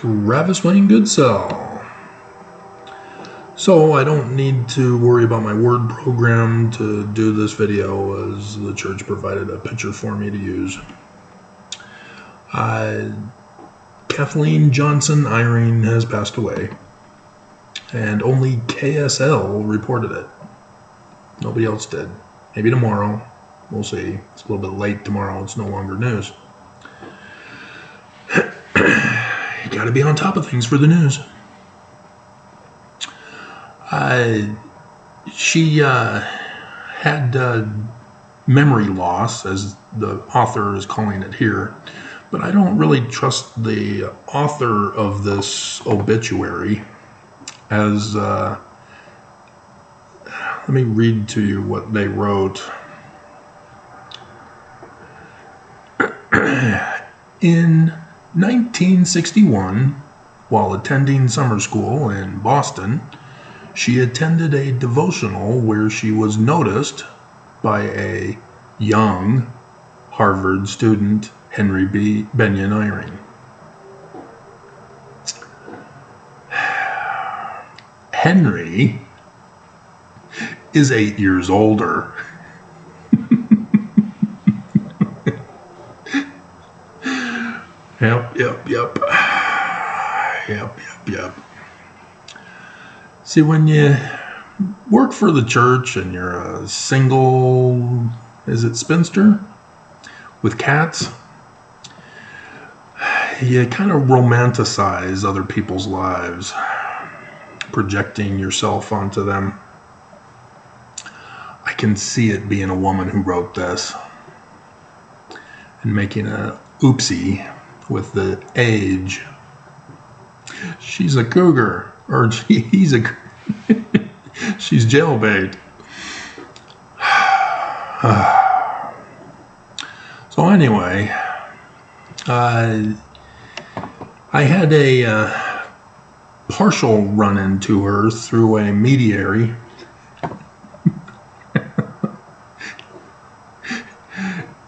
Ravis Wayne Goodsell. So I don't need to worry about my Word program to do this video, as the church provided a picture for me to use. Kathleen Johnson Eyring has passed away, and only KSL reported it. Nobody else did. Maybe tomorrow. We'll see. It's a little bit late tomorrow. It's no longer news. You got to be on top of things for the news. She had memory loss, as the author is calling it here, but I don't really trust the author of this obituary, as let me read to you what they wrote. In 1961, while attending summer school in Boston, she attended a devotional where she was noticed by a young Harvard student, Henry Benyon Eyring. Henry is 8 years older. Yep. See, when you work for the church and you're a single, is it spinster, with cats, you kind of romanticize other people's lives, projecting yourself onto them. I can see it being a woman who wrote this and making a oopsie with the age. She's a cougar, or he's a she's jailbait. So anyway, I had a partial run-in to her through a mediary.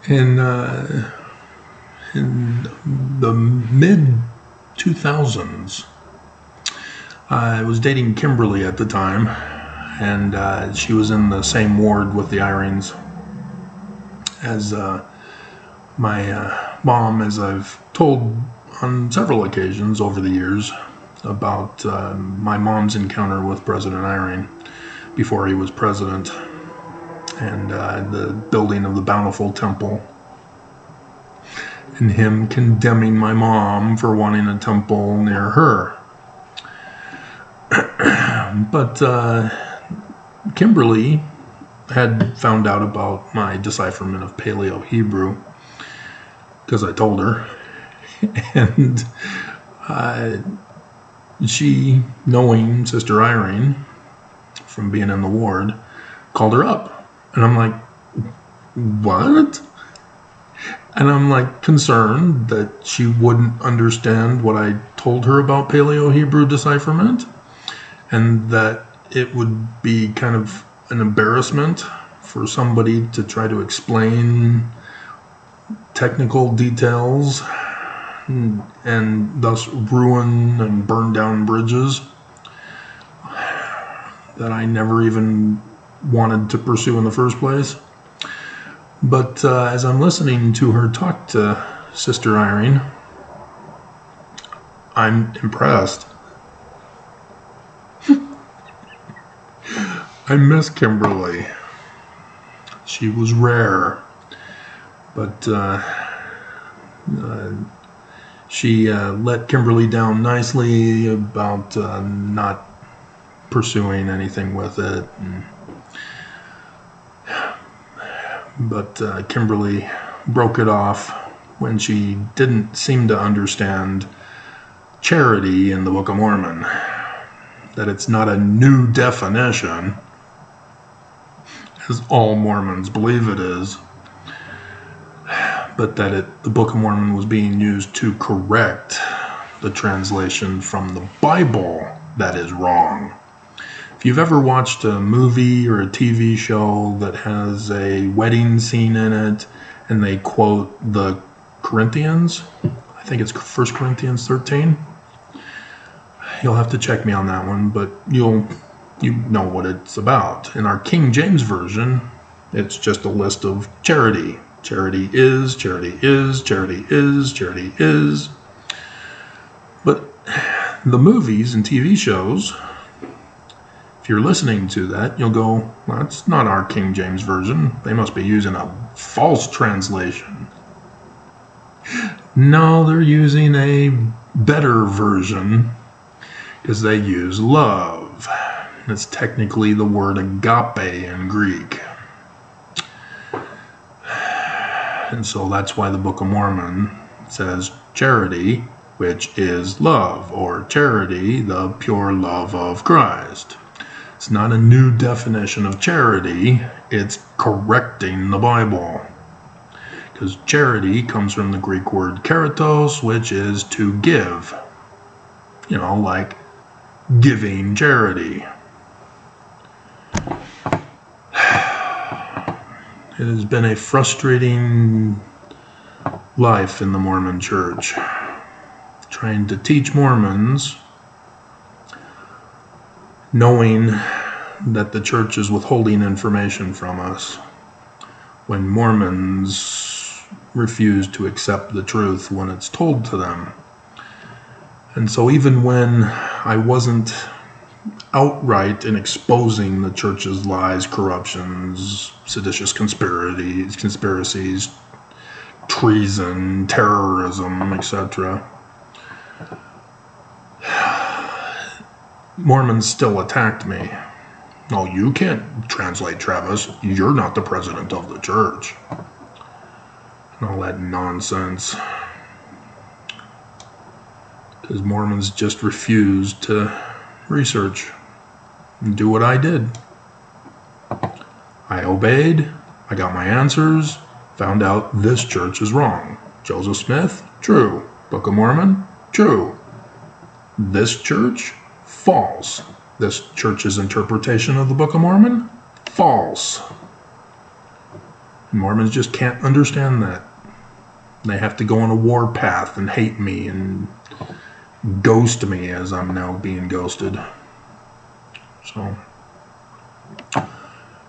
In the mid-2000s, I was dating Kimberly at the time, and she was in the same ward with the Eyrings as my mom, as I've told on several occasions over the years about my mom's encounter with President Eyring before he was president, and the building of the Bountiful Temple, and him condemning my mom for wanting a temple near her. But Kimberly had found out about my decipherment of Paleo-Hebrew because I told her, and she, knowing Sister Eyring from being in the ward, called her up, and I'm like, what? And I'm like concerned that she wouldn't understand what I told her about Paleo-Hebrew decipherment, and that it would be kind of an embarrassment for somebody to try to explain technical details and thus ruin and burn down bridges that I never even wanted to pursue in the first place. But as I'm listening to her talk to Sister Eyring, I'm impressed. I miss Kimberly. She was rare, but she let Kimberly down nicely about not pursuing anything with it. But Kimberly broke it off when she didn't seem to understand charity in the Book of Mormon, that it's not a new definition, as all Mormons believe it is, but that the Book of Mormon was being used to correct the translation from the Bible that is wrong. If you've ever watched a movie or a TV show that has a wedding scene in it, and they quote the Corinthians, I think it's 1 Corinthians 13, you'll have to check me on that one, but you know what it's about. In our King James Version, it's just a list of charity. Charity is, charity is, charity is, charity is. But the movies and TV shows, if you're listening to that, you'll go, well, that's not our King James Version. They must be using a false translation. No, they're using a better version because they use love. It's technically the word agape in Greek. And so that's why the Book of Mormon says charity, which is love, or charity, the pure love of Christ. It's not a new definition of charity, it's correcting the Bible. Because charity comes from the Greek word keratos, which is to give. You know, like giving charity. It has been a frustrating life in the Mormon Church, trying to teach Mormons, knowing that the church is withholding information from us, when Mormons refuse to accept the truth when it's told to them. And so even when I wasn't outright in exposing the church's lies, corruptions, seditious conspiracies, treason, terrorism, etc., Mormons still attacked me. No, you can't translate, Travis. You're not the president of the church. And all that nonsense. Because Mormons just refused to research and do what I did. I obeyed. I got my answers. Found out this church is wrong. Joseph Smith? True. Book of Mormon? True. This church? False. This church's interpretation of the Book of Mormon? False. And Mormons just can't understand that. They have to go on a war path and hate me and ghost me as I'm now being ghosted. So,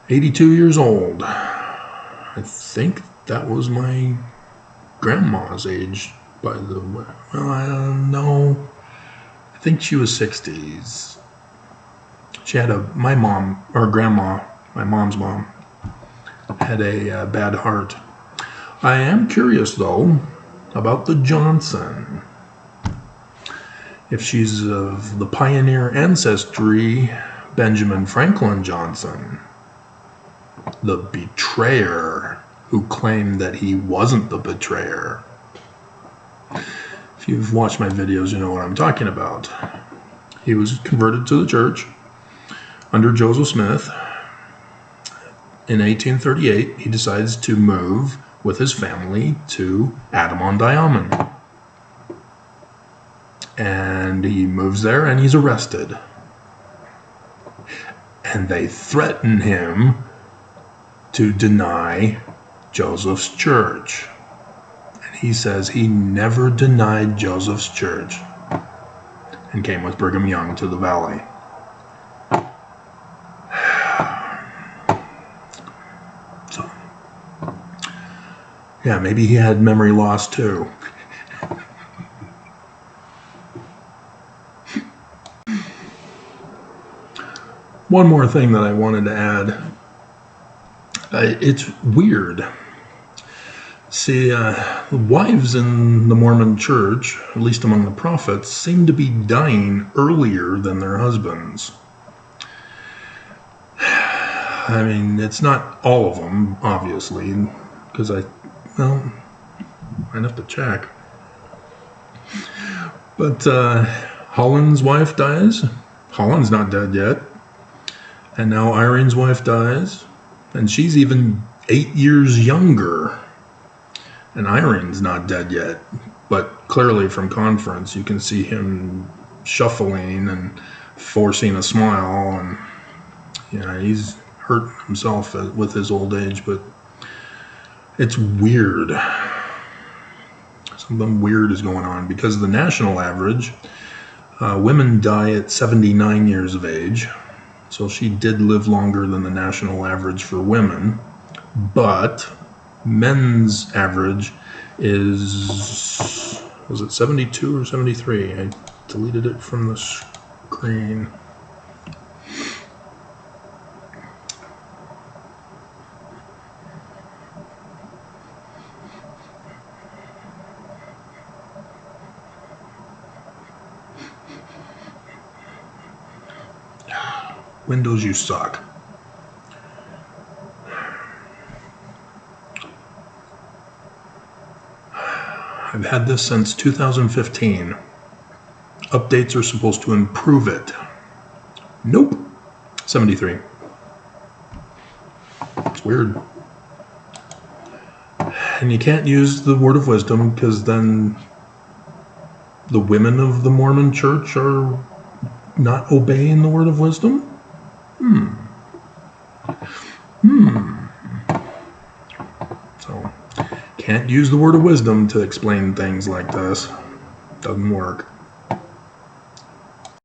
82 years old. I think that was my grandma's age, by the way. Well, I don't know. I think she was 60s. She had my mom's mom, had a bad heart. I am curious, though, about the Johnson. If she's of the pioneer ancestry, Benjamin Franklin Johnson, the betrayer who claimed that he wasn't the betrayer. If you've watched my videos, you know what I'm talking about. He was converted to the church under Joseph Smith. In 1838, he decides to move with his family to Adam-on-Diamond. And he moves there and he's arrested. And they threaten him to deny Joseph's church. And he says he never denied Joseph's church and came with Brigham Young to the valley. So, yeah, maybe he had memory loss too. One more thing that I wanted to add. It's weird. See, wives in the Mormon Church, at least among the prophets, seem to be dying earlier than their husbands. I mean, it's not all of them, obviously, because I'd have to check. But Holland's wife dies. Holland's not dead yet. And now Eyring's wife dies. And she's even 8 years younger. And Eyring's not dead yet. But clearly from conference, you can see him shuffling and forcing a smile. And he's hurt himself with his old age. But it's weird. Something weird is going on. Because the national average Women die at 79 years of age. So she did live longer than the national average for women. But men's average is, was it 72 or 73? I deleted it from the screen. Windows, you suck. I've had this since 2015. Updates are supposed to improve it. Nope. 73. It's weird. And you can't use the word of wisdom because then the women of the Mormon Church are not obeying the word of wisdom? So, can't use the word of wisdom to explain things like this. Doesn't work.